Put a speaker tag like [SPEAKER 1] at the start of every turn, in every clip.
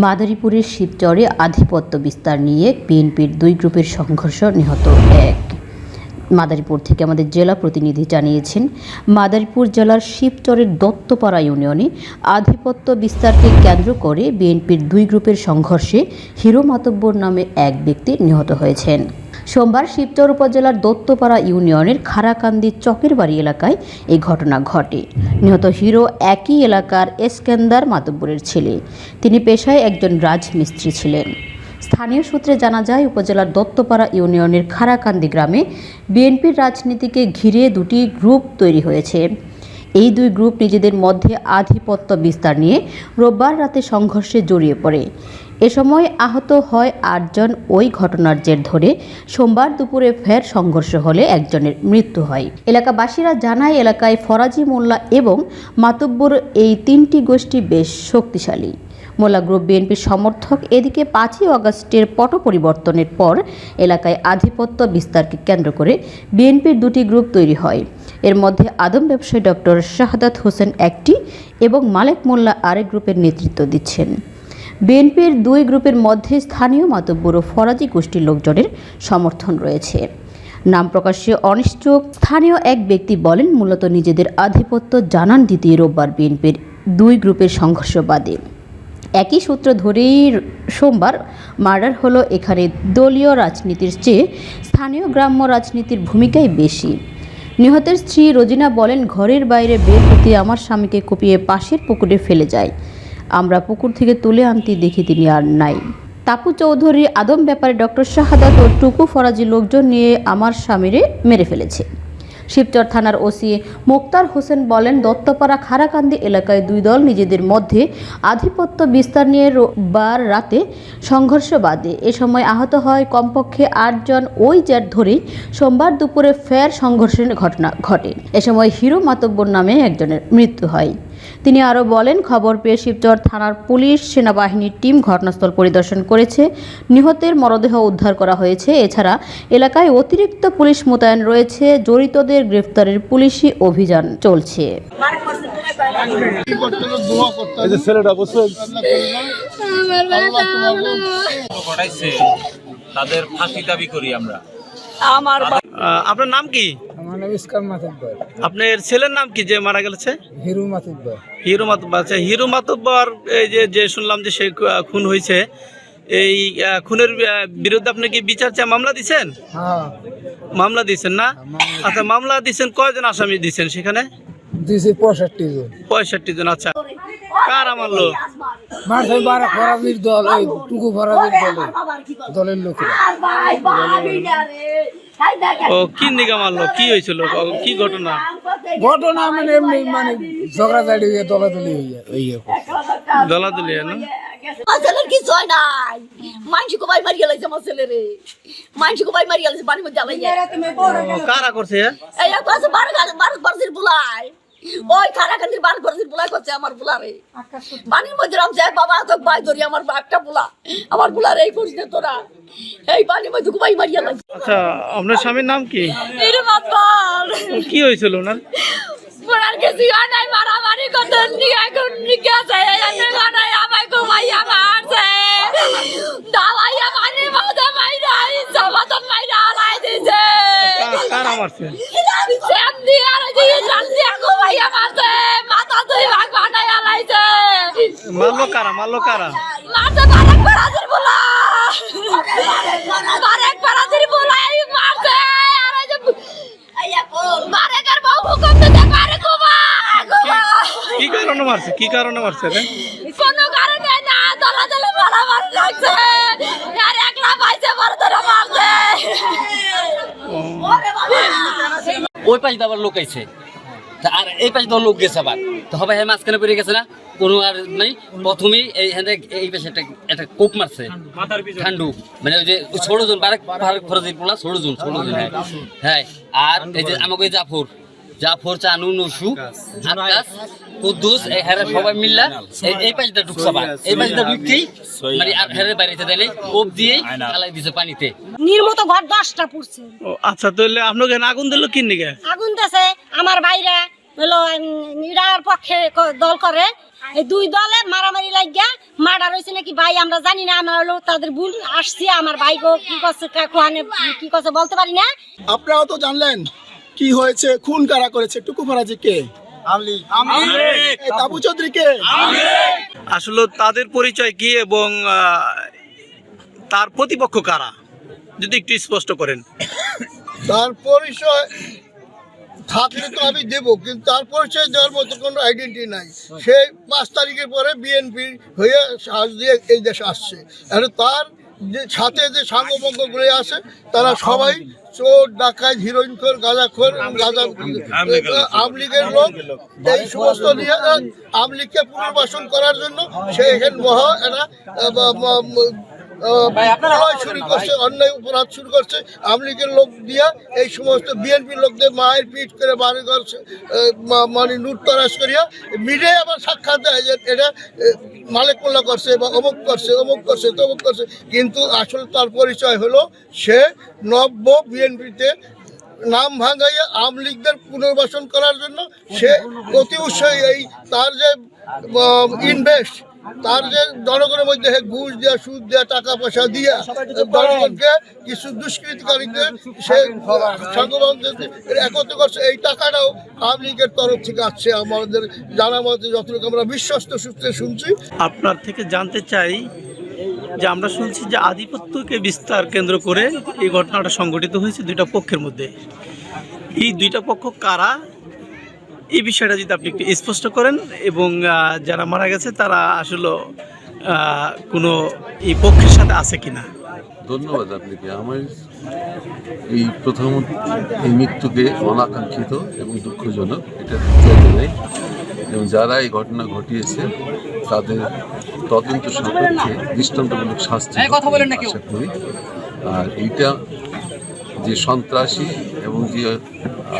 [SPEAKER 1] মাদারীপুরের শিবচরে আধিপত্য বিস্তার নিয়ে বিএনপির দুই গ্রুপের সংঘর্ষ, নিহত এক। মাদারীপুর থেকে আমাদের জেলা প্রতিনিধি জানিয়েছেন, মাদারীপুর জেলার শিবচরের দত্তপাড়া ইউনিয়নে আধিপত্য বিস্তারকে কেন্দ্র করে বিএনপির দুই গ্রুপের সংঘর্ষে হিরো মাতব্বর নামে এক ব্যক্তি নিহত হয়েছেন। সোমবার শিবচর উপজেলার দত্তপাড়া ইউনিয়নের খারাকান্দি চকের বাড়ি এলাকায় এই ঘটনা ঘটে। নিহত হিরো একই এলাকার এসকেন্দার মাতব্বরের ছেলে। তিনি পেশায় একজন রাজমিস্ত্রি ছিলেন। স্থানীয় সূত্রে জানা যায়, উপজেলার দত্তপাড়া ইউনিয়নের খারাকান্দি গ্রামে বিএনপির রাজনীতিকে ঘিরে দুটি গ্রুপ তৈরি হয়েছে। এই দুই গ্রুপ নিজেদের মধ্যে আধিপত্য বিস্তার নিয়ে রোববার রাতে সংঘর্ষে জড়িয়ে পড়ে। এ সময় আহত হয় ৮ জন। ওই ঘটনার জের ধরে সোমবার দুপুরে ফের সংঘর্ষ হলে একজনের মৃত্যু হয়। এলাকাবাসীরা জানায়, এলাকায় ফরাজি, মোল্লা এবং মাতব্বর এই তিনটি গোষ্ঠী বেশ শক্তিশালী। মোল্লা গ্রুপ বিএনপির সমর্থক। এদিকে ৫ই আগস্টের পট পরিবর্তনের পর এলাকায় আধিপত্য বিস্তারকে কেন্দ্র করে বিএনপির দুটি গ্রুপ তৈরি হয়। এর মধ্যে আদম ব্যবসায়ী ডক্টর শাহাদাত হোসেন একটি এবং মালেক মোল্লা আরেক গ্রুপের নেতৃত্ব দিচ্ছেন। বিএনপির দুই গ্রুপের মধ্যে স্থানীয় মাতব্বর ও ফরাজি গোষ্ঠীর লোকজনের সমর্থন রয়েছে। নাম প্রকাশে অনিচ্ছুক স্থানীয় এক ব্যক্তি বলেন, মূলত নিজেদের আধিপত্য জানান দিতে রোববার বিএনপির দুই গ্রুপের সংঘর্ষ বাদে। একই সূত্র ধরেই সোমবার মার্ডার হলো। এখানে দলীয় রাজনীতির চেয়ে স্থানীয় গ্রাম্য রাজনীতির ভূমিকাই বেশি। নিহতের স্ত্রী রোজিনা বলেন, ঘরের বাইরে বের হতে আমার স্বামীকে কুপিয়ে পাশের পুকুরে ফেলে যায়। আমরা পুকুর থেকে তুলে আনতে দেখি তিনি আর নাই। তাপু চৌধুরী, আদম ব্যাপারে ডক্টর শাহাদাত ও টুকু ফরাজি লোকজন নিয়ে আমার স্বামীরে মেরে ফেলেছে। শিবচর থানার ওসি মোক্তার হোসেন বলেন, দত্তপাড়া খারাকান্দি এলাকায় দুই দল নিজেদের মধ্যে আধিপত্য বিস্তার নিয়ে রোববার রাতে সংঘর্ষ বাধে। এ সময় আহত হয় কমপক্ষে ৮ জন। ওই জের ধরেই সোমবার দুপুরে ফের সংঘর্ষের ঘটনা ঘটে। এ সময় হিরো মাতব্বর নামে একজনের মৃত্যু হয়। তিনি আরও বলেন, খবর পেয়ে শিবচর থানার পুলিশ সেনাবাহিনীর টিম ঘটনাস্থল পরিদর্শন করেছে। নিহতের মরদেহ উদ্ধার করা হয়েছে। এছাড়া এলাকায় অতিরিক্ত পুলিশ মোতায়েন রয়েছে। জড়িতদের গ্রেফতারের পুলিশি অভিযান চলছে।
[SPEAKER 2] তাদের ফাঁসি দাবি করি আমরা।
[SPEAKER 3] আপনার নাম কি?
[SPEAKER 4] আমার নাম ইসকার মাতব্বর।
[SPEAKER 3] আপনার ছেলের নাম কি যে মারা গেছে?
[SPEAKER 4] হিরু মাতব্বর।
[SPEAKER 3] হিরো মাতব্বর। আচ্ছা, হিরো মাতব্বর এই যে শুনলাম যে সে খুন হয়েছে, এই খুনের বিরুদ্ধে আপনি কি বিচার চায় মামলা দিচ্ছেন?
[SPEAKER 4] হ্যাঁ,
[SPEAKER 3] মামলা দিচ্ছেন না? আচ্ছা, মামলা দিচ্ছেন, কয়জন আসামি দিচ্ছেন সেখানে?
[SPEAKER 4] দিয়েছি 65 জন।
[SPEAKER 3] 65 জন। আচ্ছা, কারা মারলো?
[SPEAKER 4] মারছে ফরাজির দল, ওই টুকু ফরাজির দলের লোকেরা।
[SPEAKER 3] ও কি নিগা মারলো? কি হয়েছিল? কি ঘটনা?
[SPEAKER 4] ঘটনা মানে এমনি মানে ঝগড়াঝাড়ি হয়ে দলাদলি হয়ে
[SPEAKER 3] দলাদলি না?
[SPEAKER 5] ছেলের কিছু হয় নাই, মাইনসিকে ভাই মারি গেলাইছে আমার ছেলেরে, মাইনসিকে ভাই মারি গেলাইছে পানির মধ্যে জ্বালাইয়া।
[SPEAKER 3] কারা করছে?
[SPEAKER 5] এই তো আছে 12 বর্ষের বুলাই, ওই খারাকান্দির 12 বর্ষের বুলাই করছে আমার বুলারে। পানির মধ্যে রাম যায় বাবা, তো ভাই ধরি আমার একটা বুলা, আমার বুলারে এই করিস না তোরা, এই পানির মধ্যে ভাই মারি গেলাইছে।
[SPEAKER 3] আচ্ছা, আপনার স্বামীর নাম কি? কি হয়েছিল ওনার?
[SPEAKER 5] বুলার কিছু হয় নাই, মারামারি করতে এখন গেছে, নাই আমায় ঘুমাইয়া মারছে, দাওয়াইয়া পানির মধ্যে মাইরা সমাতন মাইরা হারাই দিছে।
[SPEAKER 3] কারা মারছে?
[SPEAKER 5] শ্যাম দিয়ে আর জাল দিয়ে ঘুমাইয়া মারছে, মাথা দুই ভাগ বানাই হারাইছে।
[SPEAKER 3] মারলো কারা?
[SPEAKER 5] মারছে বারেক ফরাজির বুলা, বারেক ফরাজির বুলাই মারছে। আর এই যে বারেকের বউ হুকুম দিতে পারে ঘুমা।
[SPEAKER 3] কি কারণে মারছে রে?
[SPEAKER 5] কোনো কারণে না, দলাদলে মারামারি লাগছে, আর একলা পাইছে বড় ধরে মারছে।
[SPEAKER 6] ওই পাশ দিয়ে আবার লোক আইছে, আর এই পাশ দিয়ে লোক গেছে আবার, তো হবে হ্যাঁ মাঝখানে পড়ে গেছে না কোনো আর নাই। প্রথমেই এই পাশে একটা কোপ মারছে ঠান্ডু, মানে ওই যে 16 জন বারেক ফরাজির পোলা 16 জন। হ্যাঁ, আর এই যে আমাকে জাফর, চানু, নসু, আকাশ, কুদ্দুস, এই হেরে সবাই মিল্লা এই পাশটা ঢুকছে আবার। এই পাশটা ঢুকতেই মানে আর হেরে বাড়িতে দেয় কোপ দিয়েই ফালাই দিছে পানিতে।
[SPEAKER 7] নির্মত ঘর 10টা পুড়ছে।
[SPEAKER 3] আচ্ছা, তাহলে আপনাকে আগুন দিল কি নিকে?
[SPEAKER 7] আগুন দেছে আমার বাইরে হলো নিরার পক্ষে দল করে। এই দুই দলে মারামারি লাগিয়া মার্ডার হয়েছে নাকি ভাই আমরা জানি না। আমরা হলো তাদের ভুল আসছি, আমার ভাই গো কি করছে কোহানে কি করছে বলতে পারি না।
[SPEAKER 8] আপনারাও তো জানলেন কি হয়েছে, খুন কারা করেছে, টুকু ফরাজি কে, তাবু চৌধুরী কে।
[SPEAKER 3] আসলে তাদের পরিচয় কি এবং তার প্রতিপক্ষ কারা যদি একটু স্পষ্ট করেন।
[SPEAKER 8] তার পরিচয় থাকলে তো আমি দেব, কিন্তু তার পরিচয় দেওয়ার মতো কোনো আইডেন্টি নাই। সে 5 তারিখের পরে বিএনপি হয়ে সাজ দিয়ে এই দেশে আসছে। আর তার যে সাথে যে সাঙ্গবঙ্গগুলো আছে তারা সবাই চোর, ডাকাত, হিরোইনখোর, গাঁজাখোর, আওয়ামী লীগের লোক। এই সমস্ত নিয়ে আওয়ামী লীগকে পুনর্বাসন করার জন্য সে এখানে শুরু করছে, অন্যায় অপরাধ শুরু করছে। আওয়ামী লীগের লোক দিয়া এই সমস্ত বিএনপির লোকদের মায়ের পিট করে বাড়ি করছে, মানে লুটতরাজ করিয়া মিডিয়ায় আবার সাক্ষাৎ দেয় যে এটা মালিক মোল্লা করছে বা অমুক করছে, অমুক করছে, তমুক করছে। কিন্তু আসলে তার পরিচয় হলো সে নব্য বিএনপিতে নাম ভাঙাইয়া আওয়ামী লীগদের পুনর্বাসন করার জন্য সে অতি উৎসাহী। এই তার যে ইনভেস্ট, তার যে জনগণের মধ্যে ঘুষ দেওয়া, সুদ দেওয়া, টাকা পয়সা দিয়া জনগণকে কিছু দুষ্কৃতিকারীকে সে একত্র করছে, এই টাকাটাও আওয়ামী লীগের তরফ থেকে আসছে আমাদের জানা মতে, যতটুকু আমরা বিশ্বস্ত সূত্রে শুনছি।
[SPEAKER 3] আপনার থেকে জানতে চাই যে আমরা শুনছি যে আধিপত্যকে বিস্তার কেন্দ্র করে এই ঘটনাটা সংঘটিত হয়েছে দুইটা পক্ষের মধ্যে। এই দুইটা পক্ষ কারা, এই বিষয়টা যদি আপনি একটু স্পষ্ট করেন, এবং যারা মারা গেছে তারা আসলে কোনো এই পক্ষের সাথে আছে কিনা।
[SPEAKER 9] ধন্যবাদ আপনাকে। আমার এই প্রথম এই মৃত্যুকে অনাকাঙ্ক্ষিত এবং দুঃখজনক, এটা চলতে নেই, এবং যারা এই ঘটনা ঘটিয়েছে তাদের তদন্ত সাপেক্ষে দৃষ্টান্তমূলক শাস্তি আশা করি। আর এইটা যে সন্ত্রাসী এবং যে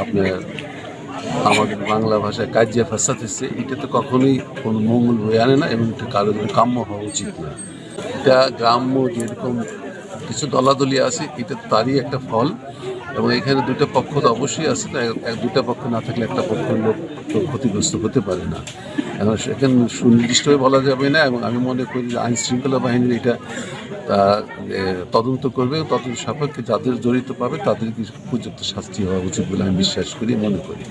[SPEAKER 9] আপনার আমাদের বাংলা ভাষায় কাজিয়া ফাসাদ হচ্ছে, এটা তো কখনোই কোনো মঙ্গল বয়ে আনে না, এবং এটা কারোর কাম্য হওয়া উচিত না। এটা গ্রাম্য যেরকম কিছু দলাদলি আছে, এটা তারই একটা ফল। এবং এখানে দুটো পক্ষ তো অবশ্যই আছে, দুটা পক্ষ না থাকলে একটা পক্ষের লোক তো ক্ষতিগ্রস্ত হতে পারে না। এখন এখানে সুনির্দিষ্টভাবে বলা যাবে না, এবং আমি মনে করি যে আইন শৃঙ্খলা বাহিনীর এটা তদন্ত করবে, তদন্ত সাপেক্ষে যাদের জড়িত পাবে তাদেরকে উপযুক্ত শাস্তি হওয়া উচিত বলে আমি বিশ্বাস করি, মনে করি।